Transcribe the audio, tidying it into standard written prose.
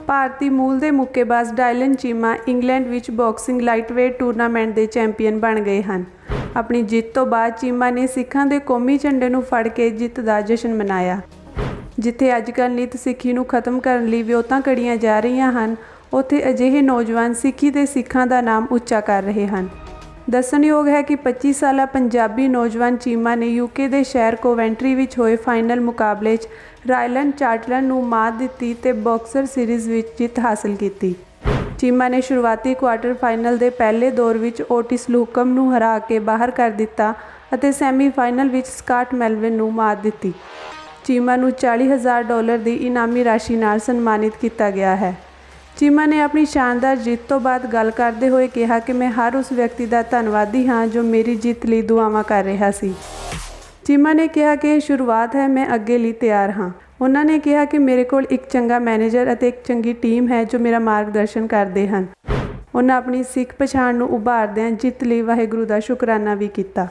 ਭਾਰਤੀ ਮੂਲ ਦੇ ਮੁੱਕੇਬਾਜ਼ Dylan Cheema England ਵਿੱਚ ਬਾਕਸਿੰਗ ਲਾਈਟਵੇਟ ਟੂਰਨਾਮੈਂਟ ਦੇ ਚੈਂਪੀਅਨ ਬਣ ਗਏ ਹਨ। ਆਪਣੀ ਜਿੱਤ ਤੋਂ ਬਾਅਦ ਚੀਮਾ ਨੇ ਸਿੱਖਾਂ ਦੇ ਕੌਮੀ ਝੰਡੇ ਨੂੰ ਫੜ ਕੇ ਜਿੱਤ ਦਾ ਜਸ਼ਨ ਮਨਾਇਆ। ਜਿੱਥੇ ਅੱਜਕੱਲ੍ਹ ਨਿੱਤ ਸਿੱਖੀ ਨੂੰ ਖਤਮ ਕਰਨ ਲਈ ਵਿਉਂਤਾਂ ਘੜੀਆਂ ਜਾ ਰਹੀਆਂ ਹਨ, ਉੱਥੇ ਅਜਿਹੇ ਨੌਜਵਾਨ ਸਿੱਖੀ ਤੇ ਸਿੱਖਾਂ ਦਾ ਨਾਮ ਉੱਚਾ ਕਰ ਰਹੇ ਹਨ। ਦੱਸਣਯੋਗ ਹੈ ਕਿ 25 ਸਾਲਾ ਪੰਜਾਬੀ ਨੌਜਵਾਨ ਚੀਮਾ ਨੇ UK ਦੇ ਸ਼ਹਿਰ ਕੋਵੈਂਟਰੀ ਵਿੱਚ ਹੋਏ ਫਾਈਨਲ ਮੁਕਾਬਲੇ 'ਚ ਰਾਇਲਨ ਚਾਟਲਰ ਨੂੰ ਮਾਤ ਦਿੱਤੀ ਤੇ ਬਾਕਸਰ ਸੀਰੀਜ਼ ਵਿੱਚ ਜਿੱਤ ਹਾਸਲ ਕੀਤੀ। ਚੀਮਾ ਨੇ ਸ਼ੁਰੂਆਤੀ ਕੁਆਰਟਰ ਫਾਈਨਲ ਦੇ ਪਹਿਲੇ ਦੌਰ ਵਿੱਚ ਓਟਿਸ ਲੁਕਮ ਨੂੰ ਹਰਾ ਕੇ ਬਾਹਰ ਕਰ ਦਿੱਤਾ ਅਤੇ ਸੈਮੀਫਾਈਨਲ ਵਿੱਚ ਸਕਾਟ ਮੈਲਵਿਨ ਨੂੰ ਮਾਤ ਦਿੱਤੀ। ਚੀਮਾ ਨੂੰ $40,000 ਦੀ ਇਨਾਮੀ ਰਾਸ਼ੀ ਨਾਲ ਸਨਮਾਨਿਤ ਕੀਤਾ ਗਿਆ ਹੈ। ਚੀਮਾ ਨੇ ਆਪਣੀ ਸ਼ਾਨਦਾਰ ਜਿੱਤ ਤੋਂ ਬਾਅਦ ਗੱਲ ਕਰਦੇ ਹੋਏ ਕਿਹਾ ਕਿ ਮੈਂ ਹਰ ਉਸ ਵਿਅਕਤੀ ਦਾ ਧੰਨਵਾਦੀ ਹਾਂ ਜੋ ਮੇਰੀ ਜਿੱਤ ਲਈ ਦੁਆਵਾਂ ਕਰ ਰਿਹਾ ਸੀ। ਚੀਮਾ ਨੇ ਕਿਹਾ ਕਿ ਇਹ ਸ਼ੁਰੂਆਤ ਹੈ, ਮੈਂ ਅੱਗੇ ਲਈ ਤਿਆਰ ਹਾਂ। ਉਹਨਾਂ ਨੇ ਕਿਹਾ ਕਿ ਮੇਰੇ ਕੋਲ ਇੱਕ ਚੰਗਾ ਮੈਨੇਜਰ ਅਤੇ ਇੱਕ ਚੰਗੀ ਟੀਮ ਹੈ ਜੋ ਮੇਰਾ ਮਾਰਗਦਰਸ਼ਨ ਕਰਦੇ ਹਨ। ਉਹਨਾਂ ਆਪਣੀ ਸਿੱਖ ਪਛਾਣ ਨੂੰ ਉਭਾਰਦਿਆਂ ਜਿੱਤ ਲਈ ਵਾਹਿਗੁਰੂ ਦਾ ਸ਼ੁਕਰਾਨਾ ਵੀ ਕੀਤਾ।